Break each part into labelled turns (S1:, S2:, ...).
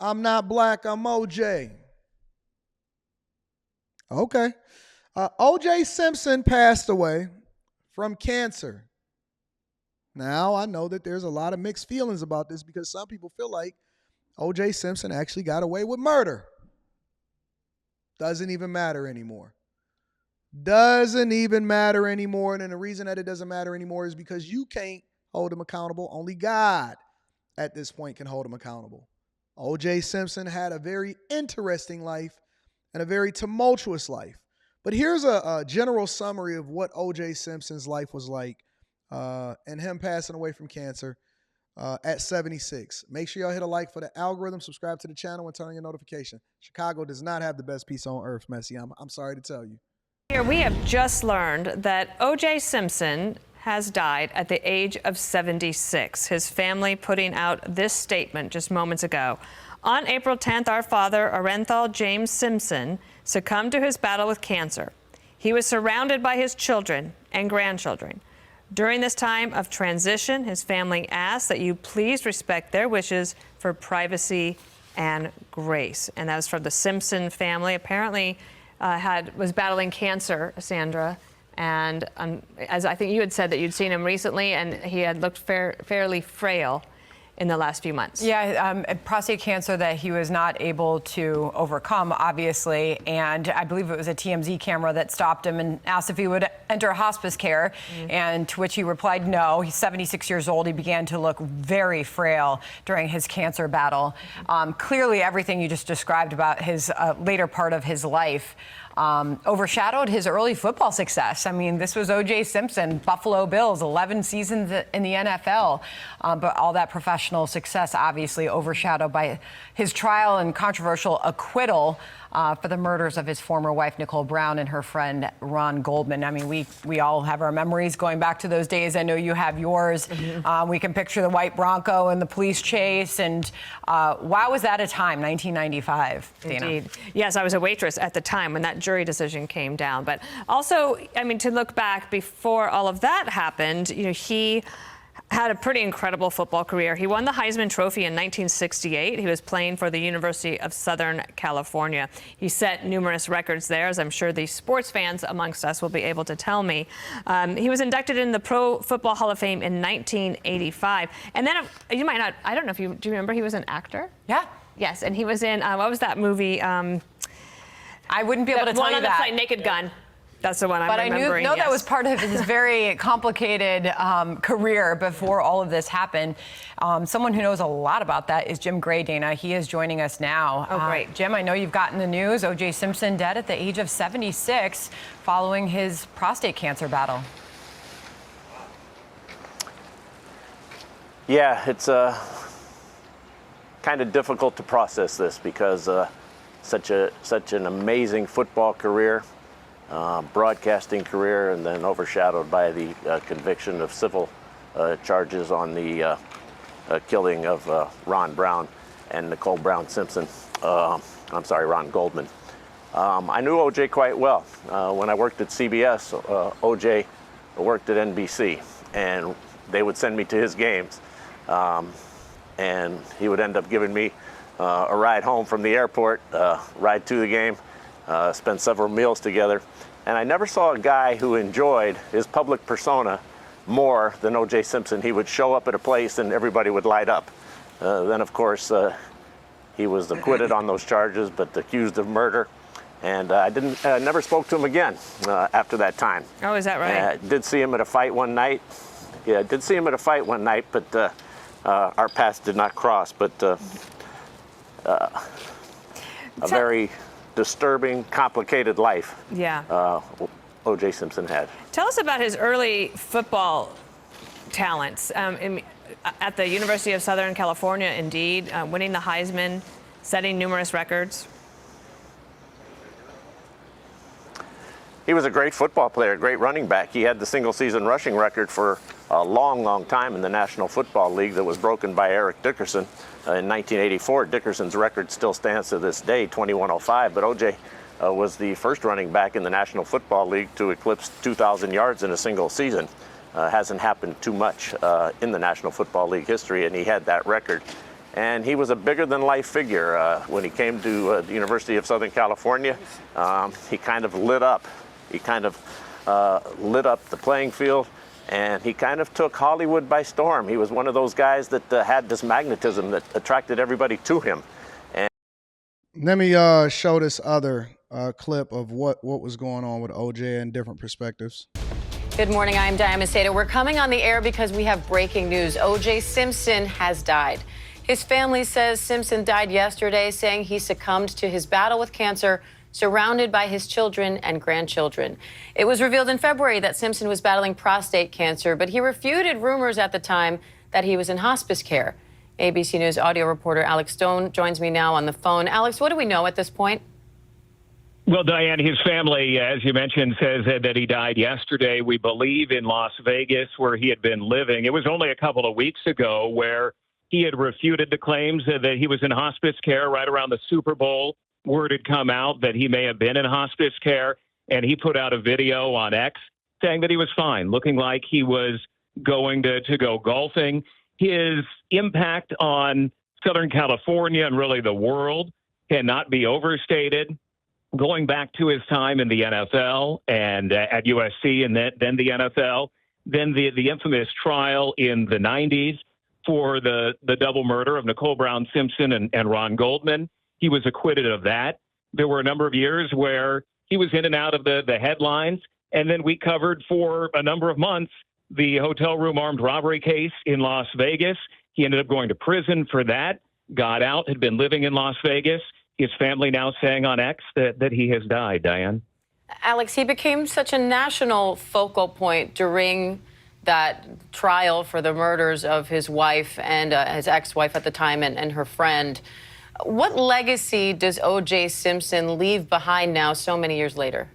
S1: I'm not black, I'm OJ. Okay. OJ Simpson passed away from cancer. Now, I know that there's a lot of mixed feelings about this because some people feel like OJ Simpson actually got away with murder. Doesn't even matter anymore. Doesn't even matter anymore. And the reason that it doesn't matter anymore is because you can't hold him accountable. Only God at this point can hold him accountable. OJ Simpson had a very interesting life and a very tumultuous life. But here's a general summary of what OJ Simpson's life was like and him passing away from cancer at 76. Make sure y'all hit a like for the algorithm, subscribe to the channel, and turn on your notification. Chicago does not have the best peace on earth, Messi. I'm sorry to tell you.
S2: Here we have just learned that O.J. Simpson has died at the age of 76. His family putting out this statement just moments ago. On April 10th, our father, Arenthal James Simpson, succumbed to his battle with cancer. He was surrounded by his children and grandchildren. During this time of transition, his family asks that you please respect their wishes for privacy and grace. And that was from the Simpson family. Apparently was battling cancer, Sandra. And as I think you had said that you'd seen him recently, and he had looked fairly frail in the last few months.
S3: Yeah, prostate cancer that he was not able to overcome, obviously. And I believe it was a TMZ camera that stopped him and asked if he would enter hospice care. And to which he replied no. He's 76 years old. He began to look very frail during his cancer battle. Clearly, everything you just described about his later part of his life overshadowed his early football success. I mean, this was O.J. Simpson, Buffalo Bills, 11 seasons in the NFL. But all that professional success obviously overshadowed by his trial and controversial acquittal for the murders of his former wife, Nicole Brown, and her friend, Ron Goldman. I mean, we all have our memories going back to those days. I know you have yours. We can picture the white Bronco and the police chase. And why was that a time, 1995, Dana?
S2: Indeed. Yes, I was a waitress at the time when that jury decision came down. But also, I mean, to look back before all of that happened, you know, he had a pretty incredible football career. He won the Heisman Trophy in 1968. He was playing for the University of Southern California. He set numerous records there, as I'm sure the sports fans amongst us will be able to tell me. He was inducted in the Pro Football Hall of Fame in 1985. And then, you might not, I don't know if do you remember he was an actor?
S3: Yeah.
S2: Yes, and he was in, what was that movie?
S3: I wouldn't be able to tell you
S2: one on
S3: that.
S2: the plane, Naked Gun. That's the one I'm remembering.
S3: But I know that was part of his very complicated career before all of this happened. Someone who knows a lot about that is Jim Gray, Dana. He is joining us now.
S2: Oh, great.
S3: Jim, I know you've gotten the news. O.J. Simpson dead at the age of 76 following his prostate cancer battle.
S4: Yeah, it's kind of difficult to process this because such an amazing football career. Broadcasting career, and then overshadowed by the conviction of civil charges on the killing of Ron Brown and Nicole Brown Simpson. Ron Goldman. I knew O.J. quite well. When I worked at CBS, O.J. worked at NBC, and they would send me to his games. And he would end up giving me a ride home from the airport, ride to the game, spend several meals together. And I never saw a guy who enjoyed his public persona more than O.J. Simpson. He would show up at a place and everybody would light up. Then, of course, he was acquitted on those charges, but accused of murder. And I never spoke to him again after that time.
S2: Oh, is that right?
S4: Did see him at a fight one night. Yeah, did see him at a fight one night, but our paths did not cross. But a very disturbing, complicated life.
S2: Yeah.
S4: O.J. Simpson had.
S2: Tell us about his early football talents at the University of Southern California, indeed, winning the Heisman, setting numerous records.
S4: He was a great football player, great running back. He had the single-season rushing record for a long, long time in the National Football League that was broken by Eric Dickerson. In 1984, Dickerson's record still stands to this day, 2105, but O.J. Was the first running back in the National Football League to eclipse 2,000 yards in a single season. Hasn't happened too much in the National Football League history, and he had that record. And he was a bigger-than-life figure. When he came to the University of Southern California, he kind of lit up. He kind of lit up the playing field, and he kind of took Hollywood by storm. He was one of those guys that had this magnetism that attracted everybody to him.
S1: Let me show this other clip of what was going on with OJ in different perspectives.
S5: Good morning. I'm Diana Macedo. We're coming on the air because we have breaking news. O.J. Simpson has died. His family says Simpson died yesterday, saying he succumbed to his battle with cancer, surrounded by his children and grandchildren. It was revealed in February that Simpson was battling prostate cancer, but he refuted rumors at the time that he was in hospice care. ABC News audio reporter Alex Stone joins me now on the phone. Alex, what do we know at this point?
S6: Well, Diane, his family, as you mentioned, says that he died yesterday, we believe, in Las Vegas, where he had been living. It was only a couple of weeks ago where he had refuted the claims that he was in hospice care right around the Super Bowl. Word had come out that he may have been in hospice care, and he put out a video on X saying that he was fine, looking like he was going to go golfing. His impact on Southern California and really the world cannot be overstated. Going back to his time in the NFL and at USC and then the NFL, then the infamous trial in the 90s for the double murder of Nicole Brown Simpson and Ron Goldman. He was acquitted of that. There were a number of years where he was in and out of the headlines, and then we covered for a number of months the hotel room armed robbery case in Las Vegas. He ended up going to prison for that, got out, had been living in Las Vegas. His family now saying on X that he has died, Diane.
S5: Alex, he became such a national focal point during that trial for the murders of his wife and his ex-wife at the time and her friend. What legacy does O.J. Simpson leave behind now so many years later?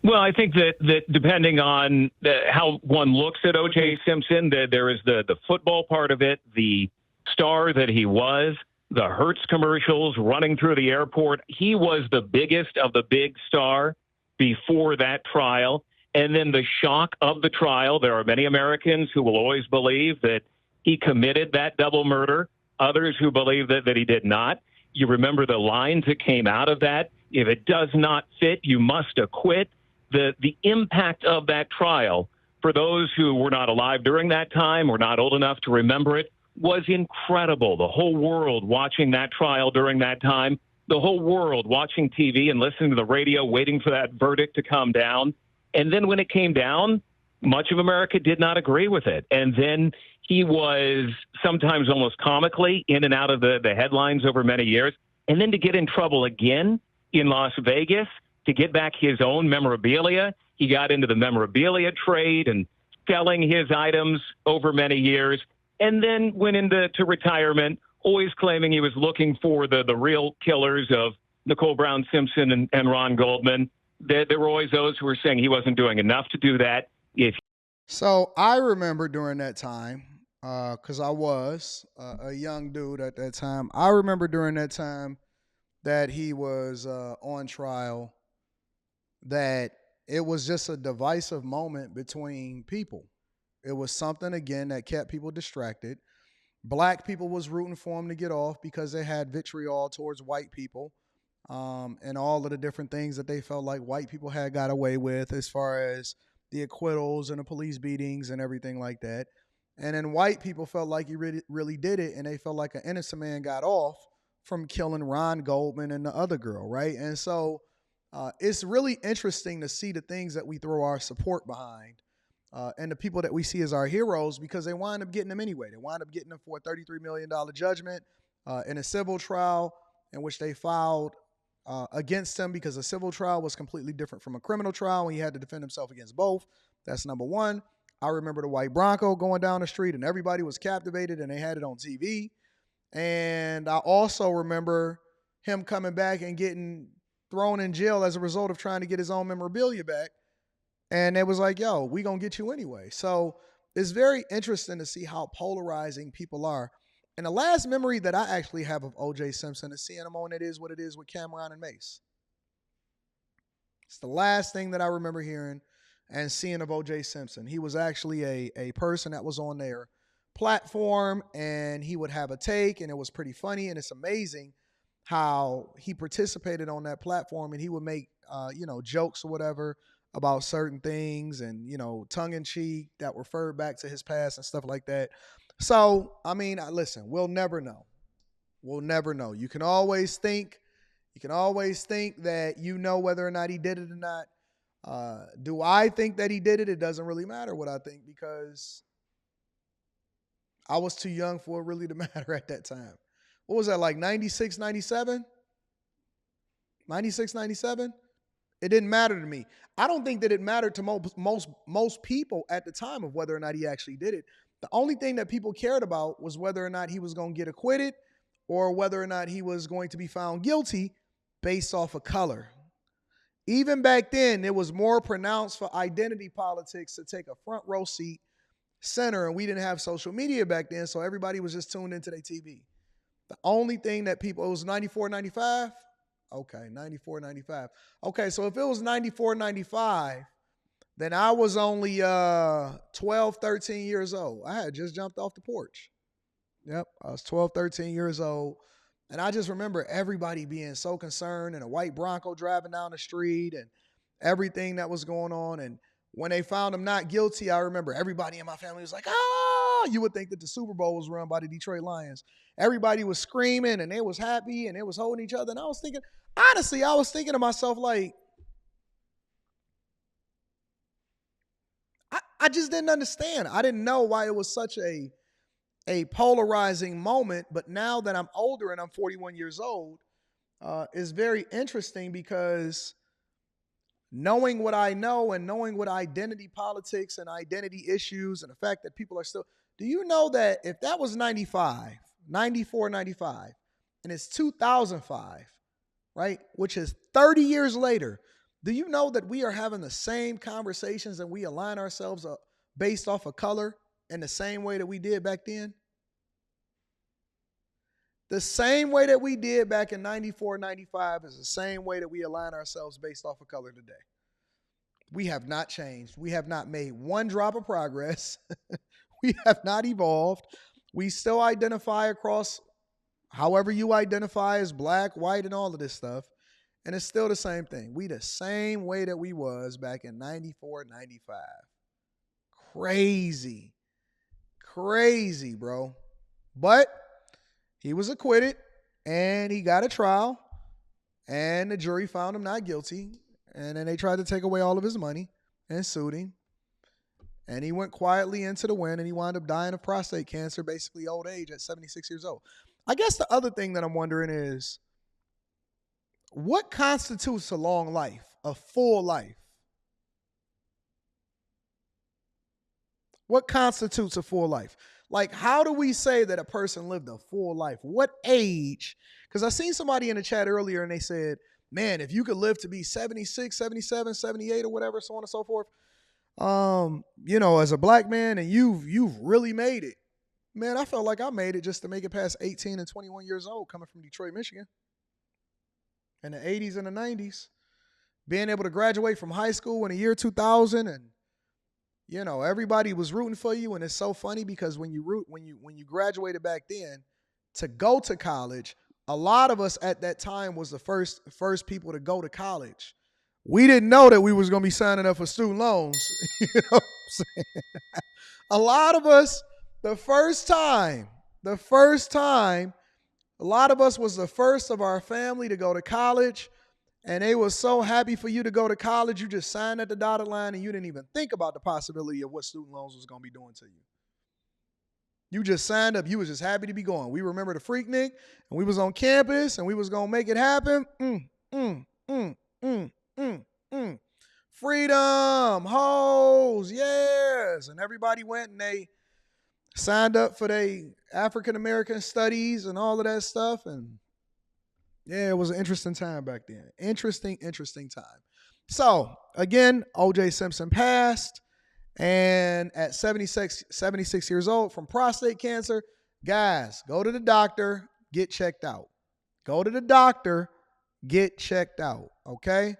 S6: Well, I think that depending on how one looks at O.J. Simpson, there is the football part of it, the star that he was, the Hertz commercials running through the airport. He was the biggest of the big star before that trial. And then the shock of the trial. There are many Americans who will always believe that he committed that double murder, others who believe that he did not. You remember the lines that came out of that. If it does not fit, you must acquit. The impact of that trial, for those who were not alive during that time or not old enough to remember it, was incredible. The whole world watching that trial during that time, the whole world watching TV and listening to the radio, waiting for that verdict to come down. And then when it came down, much of America did not agree with it. And then he was sometimes almost comically in and out of the headlines over many years. And then to get in trouble again in Las Vegas, to get back his own memorabilia, he got into the memorabilia trade and selling his items over many years. And then went into retirement, always claiming he was looking for the real killers of Nicole Brown Simpson and Ron Goldman. There were always those who were saying he wasn't doing enough to do that.
S1: So I remember during that time, because I was a young dude at that time, I remember during that time that he was on trial, that it was just a divisive moment between people. It was something, again, that kept people distracted. Black people was rooting for him to get off because they had vitriol towards white people, and all of the different things that they felt like white people had got away with as far as the acquittals and the police beatings and everything like that. And then white people felt like he really did it, and they felt like an innocent man got off from killing Ron Goldman and the other girl, right? And so it's really interesting to see the things that we throw our support behind. And the people that we see as our heroes, because they wind up getting them anyway. They wind up getting them for a $33 million judgment in a civil trial in which they filed against him, because a civil trial was completely different from a criminal trial, and he had to defend himself against both. That's number one. I remember the white Bronco going down the street and everybody was captivated and they had it on TV. And I also remember him coming back and getting thrown in jail as a result of trying to get his own memorabilia back. And it was like, yo, we gonna get you anyway. So it's very interesting to see how polarizing people are. And the last memory that I actually have of O.J. Simpson is seeing him on It Is What It Is with Cameron and Mace. It's the last thing that I remember hearing and seeing of O.J. Simpson. He was actually a person that was on there platform and he would have a take, and it was pretty funny. And it's amazing how he participated on that platform, and he would make, jokes or whatever about certain things, and, tongue in cheek that referred back to his past and stuff like that. So, I mean, listen, we'll never know. We'll never know. You can always think that whether or not he did it or not. Do I think that he did it? It doesn't really matter what I think, because I was too young for it really to matter at that time. What was that, like 96, 97? 96, 97? It didn't matter to me. I don't think that it mattered to most people at the time of whether or not he actually did it. The only thing that people cared about was whether or not he was going to get acquitted or whether or not he was going to be found guilty based off of color. Even back then, it was more pronounced for identity politics to take a front row seat center, and we didn't have social media back then, so everybody was just tuned into their TV. The only thing that it was 94, 95? Okay, 94, 95. Okay, so if it was 94, 95, then I was only 12, 13 years old. I had just jumped off the porch. Yep, I was 12, 13 years old. And I just remember everybody being so concerned, and a white Bronco driving down the street and everything that was going on. And when they found him not guilty, I remember everybody in my family was like, "Ah!" You would think that the Super Bowl was run by the Detroit Lions. Everybody was screaming, and they was happy, and they was holding each other. And I was thinking to myself, like, I just didn't understand. I didn't know why it was such a polarizing moment. But now that I'm older and I'm 41 years old, it's very interesting, because knowing what I know and knowing what identity politics and identity issues and the fact that people are still, do you know that if that was 95, 94, 95, and it's 2005, right, which is 30 years later, do you know that we are having the same conversations and we align ourselves up based off of color in the same way that we did back then? The same way that we did back in 94, 95 is the same way that we align ourselves based off of color today. We have not changed. We have not made one drop of progress. We have not evolved. We still identify across however you identify as black, white, and all of this stuff. And it's still the same thing. We the same way that we was back in 94, 95. Crazy. Crazy, bro. But he was acquitted, and he got a trial, and the jury found him not guilty. And then they tried to take away all of his money and sued him. And he went quietly into the wind, and he wound up dying of prostate cancer, basically old age, at 76 years old. I guess the other thing that I'm wondering is, what constitutes a long life, a full life? What constitutes a full life? Like, how do we say that a person lived a full life? What age? Because I seen somebody in the chat earlier, and they said, man, if you could live to be 76, 77, 78 or whatever, so on and so forth, as a black man, and you've really made it. Man, I felt like I made it just to make it past 18 and 21 years old, coming from Detroit, Michigan, in the 80s and the 90s. Being able to graduate from high school in the year 2000, and everybody was rooting for you. And it's so funny, because when you graduated back then to go to college, a lot of us at that time was the first people to go to college. We didn't know that we was going to be signing up for student loans. You know what I'm saying? A lot of us, the first time, a lot of us was the first of our family to go to college. And they were so happy for you to go to college. You just signed at the dotted line, and you didn't even think about the possibility of what student loans was going to be doing to you. You just signed up. You was just happy to be going. We remember the Freaknik, and we was on campus, and we was going to make it happen. Freedom, hoes, yes. And everybody went, and they signed up for their African-American studies and all of that stuff. And yeah, it was an interesting time back then. Interesting time. So, again, O.J. Simpson passed, and at 76 years old from prostate cancer. Guys, go to the doctor, get checked out. Go to the doctor, get checked out, okay?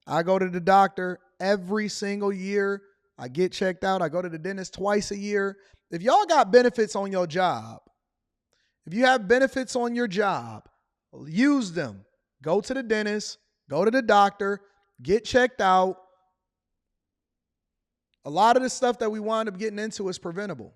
S1: I go to the doctor every single year. I get checked out. I go to the dentist twice a year. If y'all got benefits on your job, if you have benefits on your job, use them. Go to the dentist, go to the doctor, get checked out. A lot of the stuff that we wind up getting into is preventable.